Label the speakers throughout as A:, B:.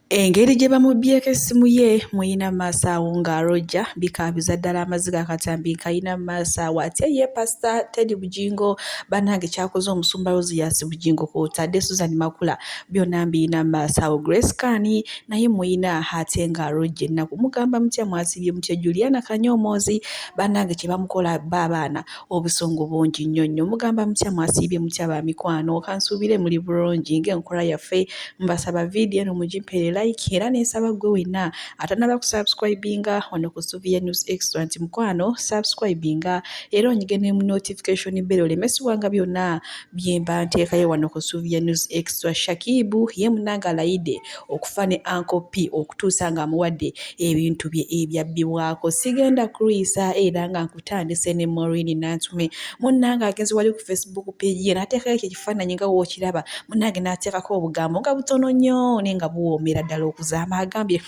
A: Engeri gye bamubyeko essimu ye muyina maaso awo ng'alojja bikaabiza ddala amaziga akatambi kayina maaso awo ate ye Pastor Teddy Bujingo bannange kyakoze omusumba Rosias Bujingo kw'otadde Suzan Makula byonna mbiyina maaso awo Grace Kani naye muyina ate ng'alojja ennaku mugamba mutya mwasibye mutya Juliana Kanyomoozi bannange kye bamukola b'abaana obusungu bungi nnyo nnyo mugamba mutya mwasibye mutya ba mikwano kansuubire muli bulungi ng'enkola yaffe mbasaba vidiyo eno mugimpeere like era n'esaba gwe wenna atanaba kusubscribinga wano ku Suvia News Extra nti mukwano subscribinga era onyige ne notification bell olemesibwanga byonna bye mba nteekayo wano ku Suvia News Extra. Shakibu ye munnanga alayidde okufa ne Uncle P okutuusa ng'amuwadde ebintu bye ebyabbibwako. Sigenda kuyisa era nga nkutandise ne Maureen Nantume munnanga agenze wali ku Facebook page ye n'ateekayo ekyo ekifaananyi nga wookiraba munnange n'ateekako obugambo nga butono nnyo naye nga buwoomera ddala okuzaama agambye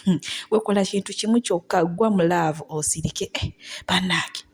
A: wekola kintu kimu kyokka gwa mu laavu osirike bannange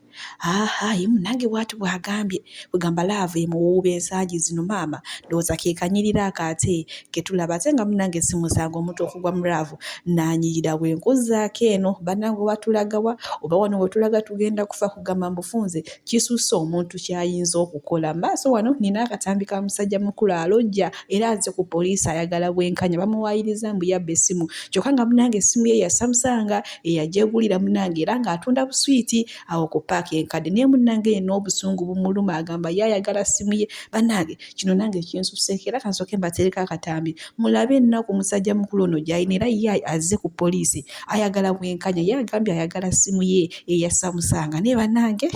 A: ye munnange bw'ati bw'agambye kugamba laavu emuwuuba ensangi zino maama ndowooza ke kanyirira akaate ke tulaba ate nga munnange si musango omuntu okugwa mu laavu n'anyirira bwenkuzzaako eno bannange oba tulagawa oba wano we tulaga tugenda kufa kugamba mbufunze kisusse omuntu ky'ayinza okukola maaso wano nina akatambi ka musajja mukulu alojja era azze ku poliisi ayagala bwenkanya bamuwaayiriza mbu yabba essimu kyokka nga munnange essimu ye ya Samusanga eyagyegulira munnange era ng'atunda buswiti awo ku paaka enkadde naye munnange ye n'obusungu bumuluma agamba ye ayagala ssimu ye bannange kino nange kinsuseeko era kansooke mbateereko akatambi mulabe ennaku musajja mukulu ono gy'ayina era ye azze ku poliisi ayagala bwenkanya ye agambye ayagala ssimu ye eya Samusanga naye bannange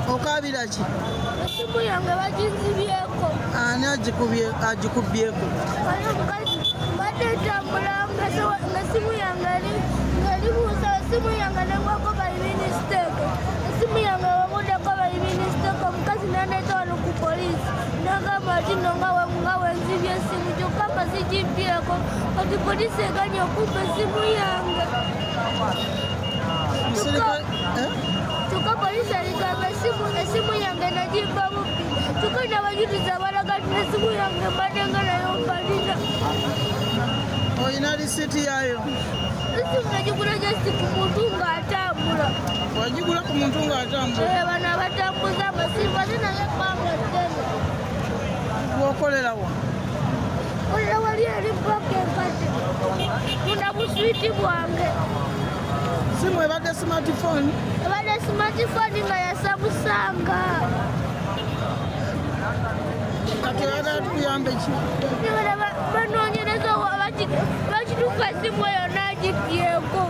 B: okabira ki
C: essimu yange baginzibyeko
B: ani agikubyeko
C: badde tambula nga essimu yange ngalibuusa essimu yange nengwako bayiministeeke essimu yange wabuddeko bayiministeeke omukazi nandeeta wano ku poliisi nagamba ati no nga wenzibye essimu kyokka nga sigibyeko kati poliisi eganye okumba essimu yange kyokka poliisi aligamba essimu yange nagimba bubbi kyokka n'abajulizi abalaga nti n'essimu yange mbadenga nayo mbalina
B: oyina lisiti yayo
C: essimu nagigula just ku muntu ng'atambula
B: wagigula ku muntu ng'atambula
C: bano abatambuza amasimu ate naye ebbanga ddene
B: bwokolerawa
C: olera wali eri paka enkadde tunda buswiti bwange
B: simu ebadde smartphone
C: ebadde smartphone nga ya Samusanga
B: kati oyagala tukuyambe ki
C: banoonyereza bakituuka essimu eyo nagibyeko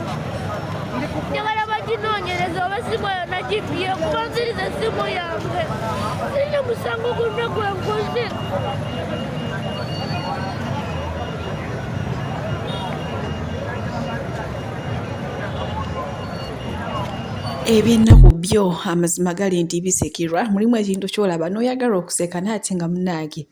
C: njagala baginoonyereza oba essimu eyo nagibyeko banziriza essimu yange sirina musango gonna gwenkoze
A: ebyennaku byo amazima gali nti bisekirwa mulimu ekintu kyolaba n'oyagala okuseka naate nga munaage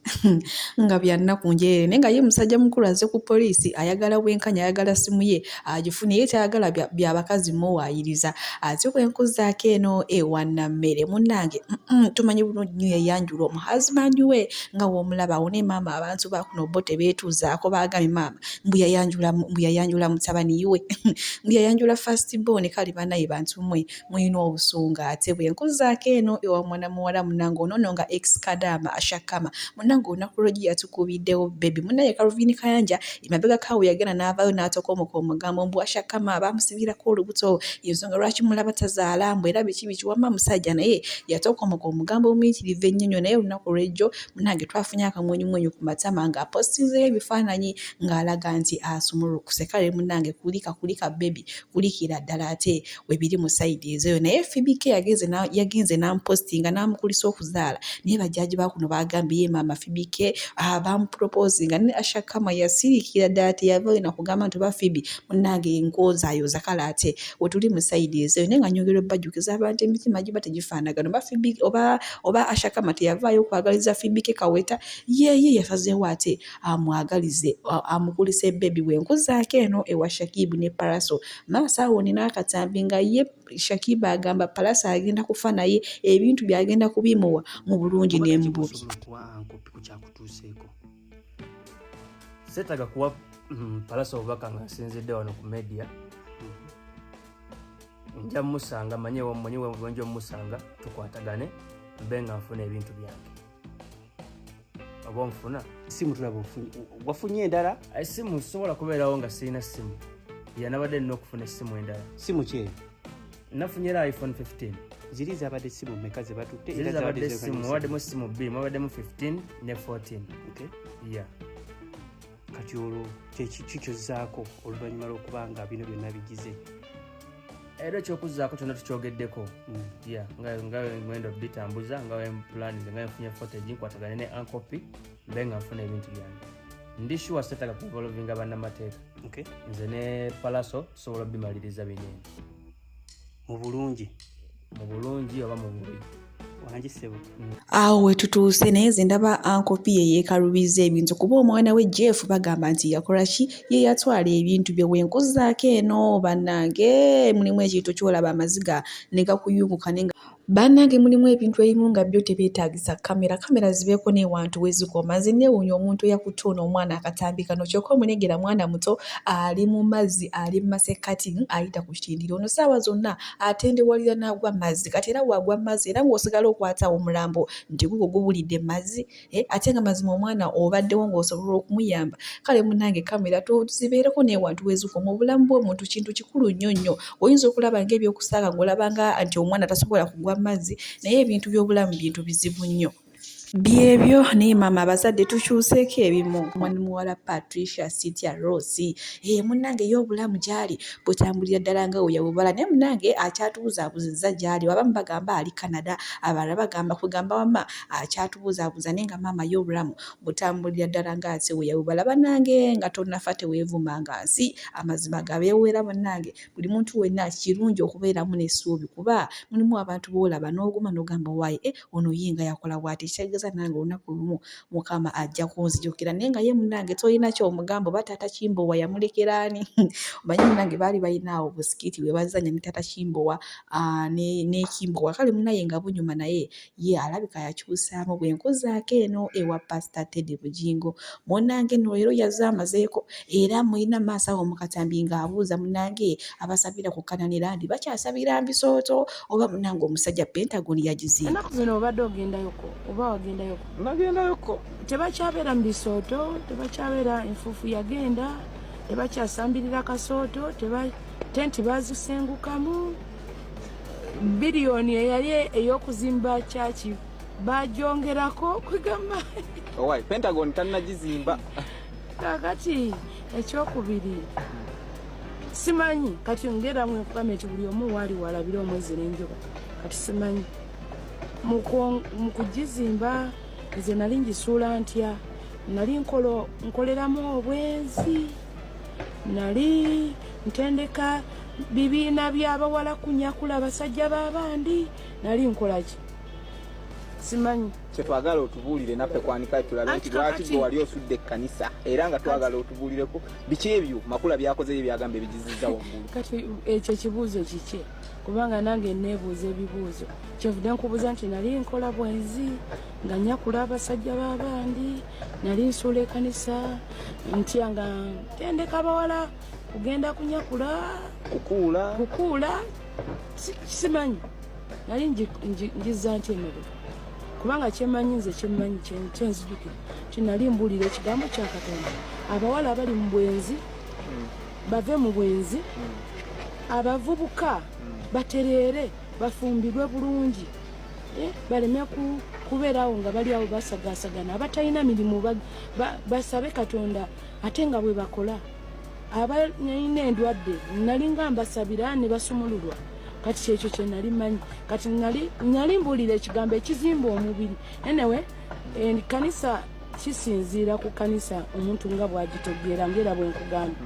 A: nga byannaku njeere naye nga ye musajja mukulu azze ku poliisi ayagala bwenkanya ayagala simu ye agifune ye tayagala byabakazi muwaayiriza ate bwenkuzaako eno ewannammere munnange tumanyi bulungi nnyo yeyanjula omuhazibandi we nga w'omulaba awo ne maama abantu bakuno bo tebeetuuzaako baagambye maama mbu yayanjula mutabani we mbu yayanjula first born kale banaye bantu mmwe muyina obusunga ate bwenkuzaako eno ewa mwana muwala munnange onono nga ex-kadama ashakama munnange olunaku lwogi yatukubiddewo bebi munnaye Calvin Kayanja emabega kaawe yagenda n'avaayo n'atokomoka omugambo mbu ashakama baamusibirako olubuto ensonga lwaki mulaba tazaala mbu era biki wamma musajja naye yatokomoka omugambo omuyitirivu ennyo naye olunaku lw'ejjo munnange twafunye akamwenyumwenyu ku matama ng'apostinzeyo ebifaananyi ng'alaga nti asumulukuse kale munnange kulika bebi kulikira ddala ate webiri mu sayidi ezo naye FBK yagenze n'amupostinga n'amukulisa okuzaala naye bajjaaji bakuno bagambye ye maama FBK bamuproposinga ne ashakama yasirikira ddala teyavaayo nakugamba nti oba Fibi munnange enkoozayoza kale ate wetuli mu sayidi ezo naye nga nyongera obbajjukiza abantu emitima giba tegifaanagana oba ashakama teyavaayo okwagaliza FBK Kaweta yeye yasazeewo ate amwagalize amukulisa bebi bwenkuzaako eno ewa Shakibu ne Paraso maaso awo nina akatambi nga ye Shakibu agamba Palasa agenda kufa naye ebintu byagenda kubimuwa mu bulungi ne mu bubi.
D: Setaga kuwa Palaso obubaka nga nsinzidde wano ku media. Nja musanga manyewo bwenjo musanga tukwatagane mbe nga nfuna ebintu byange. Abo nfuna
E: simu tulaba wafunye endala?
D: Simu sobola kubeerawo nga sirina simu. Yanabadde nina okufuna essimu endala.
E: Simu ki?
D: Nafunyera iPhone 15.
E: Ziri zabadde simu mmeka ze batutte?
D: Ziri zabadde simu, wabaddemu simu 2, mwabaddemu 15 ne 14.
E: Okay.
D: Yeah.
E: Kati olwo kyekyozaako oluvannyuma lw'okuba nga bino byonna bigize?
D: Era ekyokuzaako kyonna tukyogeddeko. Yeah. Nga ngendo bitambuza, nga planning, nga nfunye footage, nkwatagane ne ankopi, mbe nga nfuna ebintu byange. Ndi sure setaga kuvolvinga bannamateeka.
E: Okay.
D: Nze ne Palaso tusobola bimaliriza binene.
E: Mu bulungi
D: oba mu bubi.
E: Wangisebo.
A: Awo wetutuuse naye nze ndaba ankopi ye yeekalubiza ebintu kuba omwana we Jeff bagamba nti yakola ki ye yatwala ebintu bye wenkuzaako eno bannange mulimu ekintu kyolaba amaziga ne gakuyunguka nenga bannange mulimu ebintu ebimu nga byo tebeetaagisa kamera zibeeko n'ewantu wezikoma. Nze neewuunya omuntu eyakutoona omwana akatambi kano kyokka omunegera mwana muto ali mu mazzi ali mu masekkati ayita ku kitindiro ono ssaawa zonna atendewalira n'agwa mazzi kati era wagwa mazzi era ng'osigala okwata omulambo nti gugwo gubulidde mazzi ate nga mazima omwana obaddewo ng'osobola okumuyamba. Kale munnange kamera tuzibeereko n'ewantu wezikoma. Obulamu bw'omuntu kintu kikulu nnyo nnyo. Oyinza okulaba ng'ebyokusaaga ng'olabanga nti omwana tasobola kugwa mazzi naye ebintu by'obulamu bintu bizibu nnyo. Byebyo naye maama abazadde tukyuseeko ebimu. Mwani muwala Patricia Cynthia Rossi munnange y'obulamu gyali butambulira ddala nga weyawubala naye munnange akyatubuzaabuzizza gyali abamu bagamba ali Canada abalala bagamba kugamba wama akyatubuzaabuza naye nga maama y'obulamu butambulira ddala nga ate weyawubala. Bannange nga tonnafa teweevuma nga nsi amazima gabeewera munnange buli muntu wenna kirungi okubeeramu n'essuubi kuba mulimu abantu boolaba n'oguma n'ogamba waaye ono yinga yakola bw'ati nange olunaku lumu mukama ajja kunzijukira naye nga ye munnange tolina ky'omugamba oba taata Kimbowa yamulekera ani? Omanyi munnange baali balinaawo obusikiti bwe bazanya ne taata Kimbowa ne Kimbowa kale munnaye nga bunyuma naye ye alabika yakyusaamu bwenkuzaako eno ewa Pastor Teddy Bujingo. Munnange nno leero yazze amazeeko era mulina maaso awo mu katambi ng'abuuza munnange abasabira ku kananirandi bakyasabira mbisooto oba munnange omusajja Pentagon yagizimba.
F: Ennaku zino obadde ogendayoko oba wagendayoko?
B: Nagendayoko.
F: Tebakyabeera mu bisooto, tebakyabeera enfuufu yagenda, tebakyasambirira kasooto, tenti bazisengukamu. Biliyoni eyali ey'okuzimba kyaki bagyongerako kwegamba.
B: Owai, Pentagon tannagizimba.
F: Kakati ekyokubiri simanyi kati ngera mwe kugamba nti buli omu waali walabira omwezi n'enjuba kati simanyi mu kugizimba nze nali ngisuula ntya nali nkoleramu obwenzi nali ntendeka bibiina by'abawala kunyakula abasajja b'abandi nali nkolaki simanyi
B: kyetwagala otubuulire naffe kwanika tulabe nti lwaki gwe wali osudde ekkanisa era nga twagala otubuulireko biki ebyo Makula byakoze bye byagamba ebigizizza waggulu.
F: Kati ekyo kibuuzo kiki kubanga nange neebuuza ebibuuzo kyevudde nkubuuza nti nali nkola bwenzi nga nyakula abasajja b'abandi nali nsuula ekkanisa ntya nga ntendeka abawala kugenda kunyakula kukuula simanyi nali njizza nti emabega kubanga kyemanyi nze kyemanyi kyenzijukira kinali mbuulira ekigambo kya Katonda abawala abali mu bwenzi bave mu bwenzi abavubuka batereere bafumbirwe bulungi baleme kubeerawo nga bali awo basagaasagana abatalina mirimu basabe Katonda ate nga bwe bakola abalina endwadde nali nga mbasabira ne basumululwa kati kyekyo kye nali manyi kati nali mbuulira ekigambo ekizimba omubiri anyway kanisa kisinziira ku kanisa omuntu nga bw'agitegeera ngera bwe nkugamba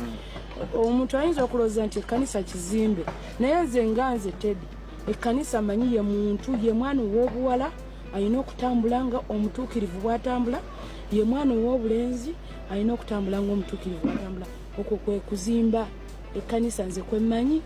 F: omuntu ayinza okulowooza nti ekkanisa kizimbe naye nze nga nze Teddy ekkanisa manyi ye muntu ye mwana ow'obuwala alina okutambula nga omutuukirivu bw'atambula ye mwana ow'obulenzi alina okutambula nga omutuukirivu bw'atambula okwo kwe kuzimba ekkanisa nze kwe mmanyi.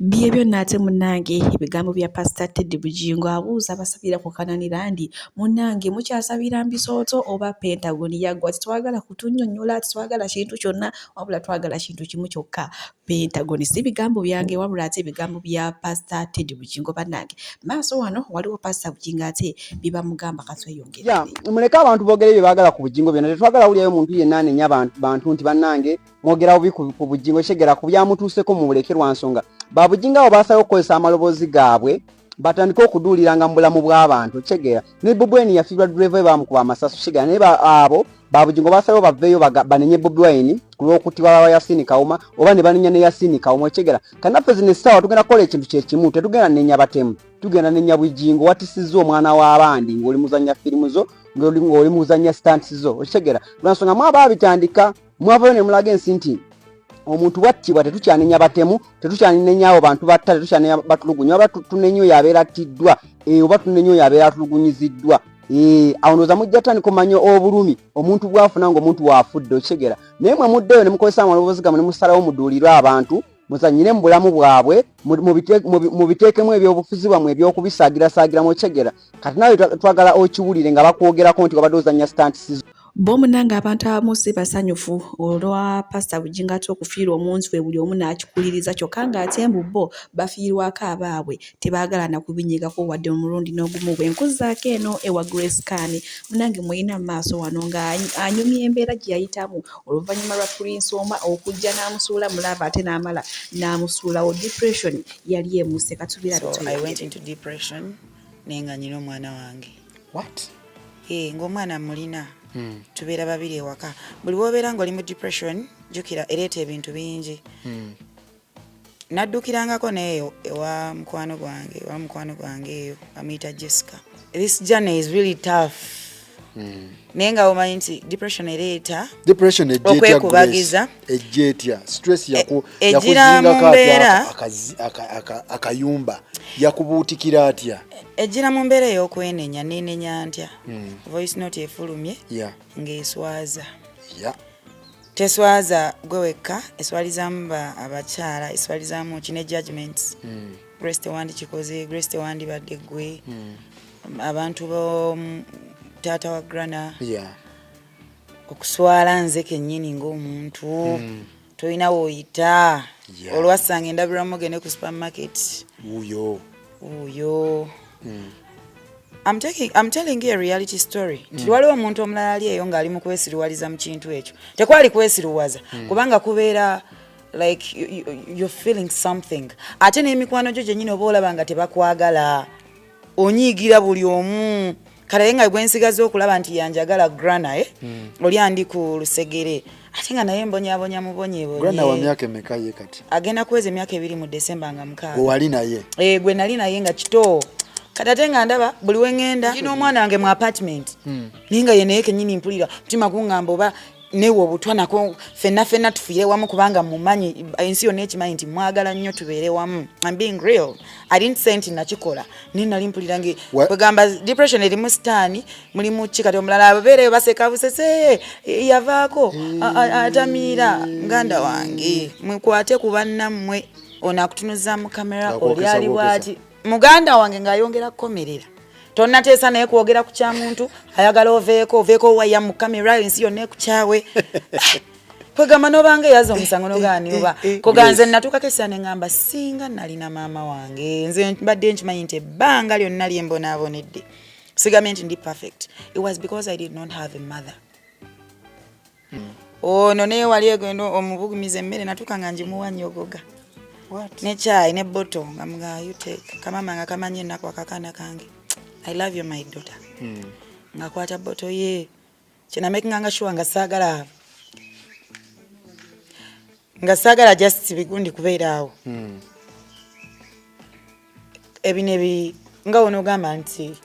A: Byebyo nate munange ebigambo bya Pastor Teddy Bujingo abuuza abasabira ku kananira ndi munange mukyasabira mbisooto oba Pentagon yaggwa titwagala kutunnyonnyola titwagala kintu kyonna wabula twagala kintu kimu kyokka Pentagon si bigambo byange wabula ate ebigambo bya Pastor Teddy Bujingo bannange maaso wano waliwo Pastor Bujingo ate bibamugamba katweyongere
G: muleka abantu boogere bye baagala ku Bujingo byonna tetwagala wulirayo muntu yenna anenya bantu nti bannange mwogera bubi ku Bujingo kyegera ku byamutuuseko mu bulekerwa nsonga Bujingo abo basayo okukozesa amaloboozi gaabwe batandika okuduuliranga mu bulamu bw'abantu kyegera ne Bobi Wine yafiirwa driver bamukuba amasasu kyegera naye abo Bujingo basayo baveeyo banenye Bobi Wine ku lw'okuttibwa baba Yasini Kawuma oba ne banenya ne Yasini Kawuma kyegera kanaffe zino essaawa tugenda kukola ekintu kye kimu tetugenda nenya batemu tugenda nenya Bujingo watisizza omwana w'abandi ng'oli muzannya firimu zo ng'oli muzannya stunts zo kyegera lwansonga mwaba bitandika mwavayo ne mulaga ensi nti omuntu wattibwa tetukyanenya batemu tetukyanenya abo bantu batta tetukyanenya batulugunya oba tunenya oyo abeera attiddwa oba tunenya oyo abeera atulugunyiziddwa awo ndowooza mujja tandika omanya obulumi omuntu bwafuna ng'omuntu waafudde okyegera naye mwe muddeyo ne mukozesa amaloboozi gammwe ne musalawo muduulirwe abantu muzannyire mu bulamu bwabwe mubiteekemu ebyobufuzi bwammwe ebyokubisaagira okyegera kati nawe twagala okiwulire nga bakwogerako nti wabadde ozannya stantis
A: Bomunanga abantu abamu si basanyufu olwa Pastor Bujingo ate okufiirwa omunsi we buli omu n'akikuliriza kyokka ng'ate mbu bo bafiirwako abaabwe tebaagala na kubinyigako wadde omulundi n'ogumu bwenkuzaako eno ewa Grace Kani munange muyina mu maaso wano ng'anyumya embeera gye yayitamu oluvannyuma lwa Prince Oma okujja n'amusuula mulaba ate n'amala n'amusuulawo depression yali emuuse katubira
H: I went into depression nenga nyina omwana wange.
G: What?
H: Ng'omwana mulina tubeera babiri ewaka buli wobeera ng'oli mu depression jjukira ereeta ebintu bingi naddukirangako neeyo ewa mukwano gwange eyo amuyita Jessica. This journey is really tough naye nga omanyi nti depression ereeta okwekubagiza
I: ejjeetya stress
H: ejjira mu mbeera
I: akayumba yakubuutikira atya
H: ejjira mu mbeera ey'okwenenya nenenya ntya voice note efulumye ng'eswaza teswaza gwe wekka eswalizaamu abakyala eswalizaamu kine judgments Grace tewandi kikoze Grace tewandi badde gwe abantu taata wa grana okuswala nze kennyini ng'omuntu tolina w'oyita olwasanga endabirwamu ogende ku supermarket uyo I'm telling you a reality story. Waliwo omuntu omulala ali eyo ng'ali mu kwesiruwaliza mu kintu ekyo tekwali kwesiruwaza kubanga kubeera like you're feeling something ate n'emikwano gyo gyennyini oba olaba nga tebakwagala onyiigira buli omu kale nga gwensigaza okulaba nti yanjagala grana oli andi ku lusegere ate nga naye mbonyabonya mubonyeebonye
I: grana wa myaka emeka ye kati
H: agenda kuweza emyaka 2 mu December nga 6
I: wali naye
H: gwe nali naye nga kito kadate nga ndaba buli wengenda kino omwana wange mu apartment ninga ye naye kenyini mpulira mutima gungamba oba newo obutwa nako fenna tufiire wamu kubanga mumanyi ensi yonna ekimanyi nti mwagala nnyo tubeere wamu. I'm being real. I didn't say nti nakikola naye nali mpulira nge kwegamba depression erimu sitaani mulimu ki kati omulala ababeereyo baseka busese yavaako atamiira nganda wange mwekwate ku bannammwe ono akutunuza mu kamera oli ali bwati muganda wange ng'ayongera kukomerera tonnateesa naye kwogera ku kya muntu ayagala oveeko waya mu kamera ensi yonna ekukyawe kwegamba n'obanga eyaza omusango n'ogaani oba koganze natuukako essaawa ne ngamba singa nalina maama wange nze mbadde nkimanyi nti ebbanga lyonna lyembonaabonedde sigamye nti ndi perfect. It was because I did not have a mother. Ono naye wali egenda omubugumiza emmere natuuka nga njimuwa nnyogoga ne chai ne bottle nga mga you take kamama nga kamanye ennaku akakaana kange I love you my daughter nga kwata bottle ye kina making nga sure nga sagala just bigundi kubeera awo ebinebi nga ono gamba nti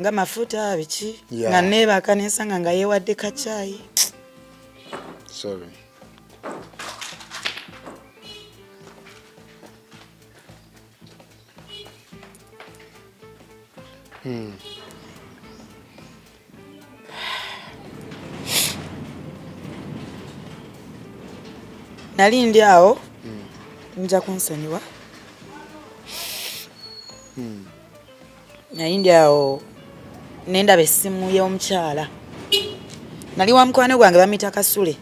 H: nga mafuta biki nga neba kanesa nga yewadde ka chai
I: sorry
H: nali ndi awo nja kunsonyiwa nayindiawo nendaba essimu y'omukyala nali wa mukwano gwange bamuyita Kasule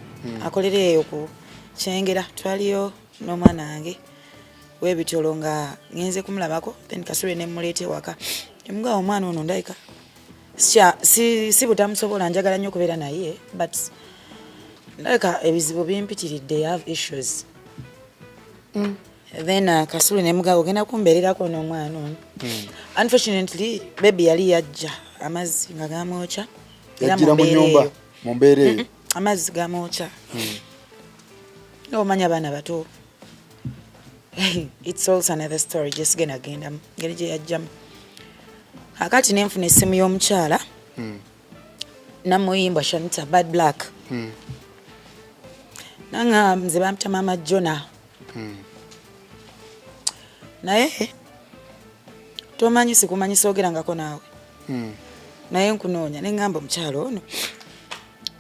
H: akolera eyo ku Kyengera twaliyo n'omwana wange w'ebitolo nga ngenze kumulabako then Kasule ne muleete waka emugawo omwana ono ndayika si butamusobola njagala nnyo okubeera naye but ndayika ebizibu bimpitiridde have issues then Kasule ne mugawo genda kumbeererako n'omwana ono unfortunately baby yali yajja amazzi nga gamwokya era
I: mu mbeera eyo
H: amazzi gamwokya n'omanya abaana bato it's also another story just gonna agenda ngeri gye yajjamu akati nenfuna essimu y'omukyala namuyimbwa Shanita Bad Black nanga nze bampita Mama Jona naye tomanyi sikumanyi soogerangako naawe naye nkunoonya neŋŋamba omukyala ono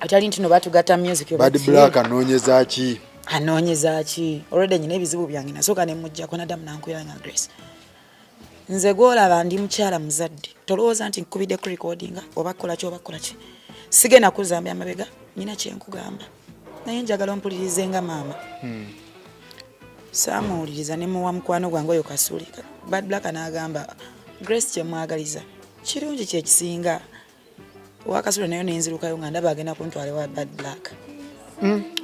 H: atali nti no batugatta music
I: Bad Black anoonyeza ki
H: already nyina ebizibu byange nasooka ne mujjako nadamu nankuyala nga Grace nze gwolaba ndi mukyala muzadde tolowooza nti nkubiddeko recordinga oba kukola ki sigenda kuzambya amabega nyina kyenkugamba naye njagala ompulirize nga maama saamuwuliriza ne muwa mukwano gwange oyo Kasule Bad Black n'agamba Grace kyemwagaliza kirungi kyekisinga owa Kasule nayo nenzirukayo nga ndaba agenda kuntwala wa Bad Black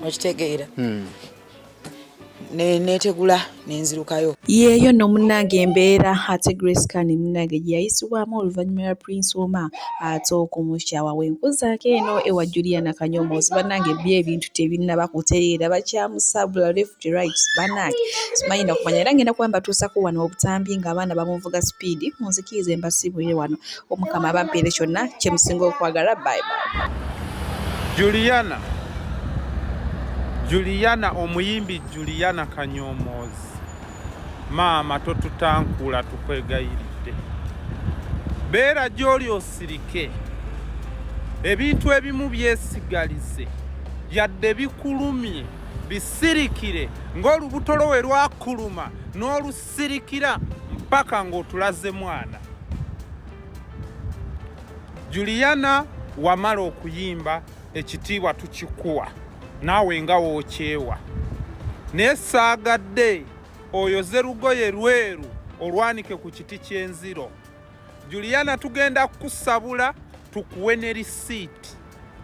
H: okitegeera netegula nenzirukayo
A: yeeyo no munnange embeera ate Grace Kane munnange gye yayisibwamu oluvannyuma lwa Prince Oma ate okumushawa wenkuzaako eno ewa Juliana Kanyomozi bannange ebintu tebinnaba kutereera bakyamusabula left right bannange simanyi nakumanya era ngenda kuba mbatuusako wano obutambi ng'abaana bamuvuga sipiidi munzikirize mbasibire wano omukama abampeere kyonna kyemusinga okwagala bye bye.
J: Juliana omuyimbi Juliana Kanyomozi maama totutankula tukwegayiridde beera gy'oli osirike ebintu ebimu byesigalize yadde bikulumye bisirikire ng'olubuto lwo we lwakuluma n'olusirikira mpaka ng'otulaze mwana. Juliana wamala okuyimba ekitiibwa tukikuwa naawe nga wookyewa naye saagadde oyoze lugoye lweru olwanike ku kiti ky'enziro. Juliana tugenda kusabula tukuwe ne risiiti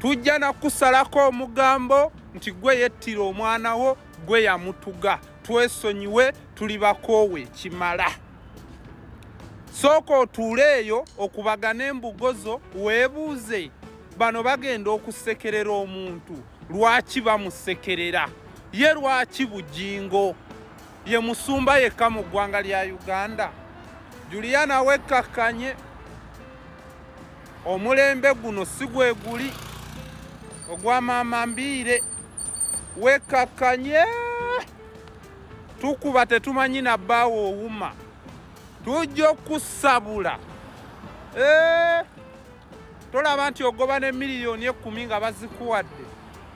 J: tujja nakusalako omugambo nti gwe yettira omwana wo gwe yamutuga twesonyiwe tuli bakoowe kimala. Sooka otuule eyo okubagana embugozo weebuuze bano bagenda okusekerera omuntu lwaki bamusekerera ye lwaki Bujingo ye musumba yekka mu ggwanga lya Uganda. Juliana wekkakkanye omulembe guno si gwe guli ogwa maama Mbiire wekkakkanye tukuba tetumanyi nabbaawo owuma tujja okusabula tolaba nti ogoba ne miliyoni 10 nga bazikuwadde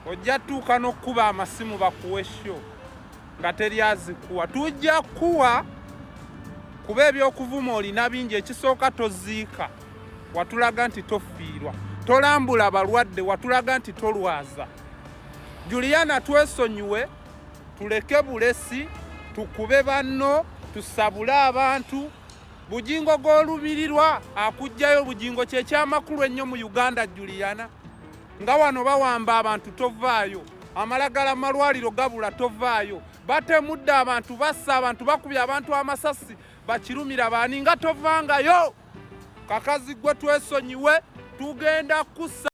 J: ojja tuuka n'okkuba amasimu bakuwe sho nga teri azikuwa. Tujja kuwa kuba ebyokuvuma olina bingi. Ekisooka toziika watulaga nti tofiirwa, tolambula balwadde watulaga nti tolwaza. Juliana twesonyiwe tuleke bulesi tukube banno tusabule abantu. Bujingo g'olumirirwa akujjayo Bujingo kyekyamakulu ennyo mu Uganda. Juliana nga wano bawamba abantu tovaayo, amalagala malwaliro gabula tovaayo, batemudde abantu bassa abantu bakubya abantu amasasi bakirumira baani nga tovangayo. Kakazi gwe twesonyiwe tugenda kusa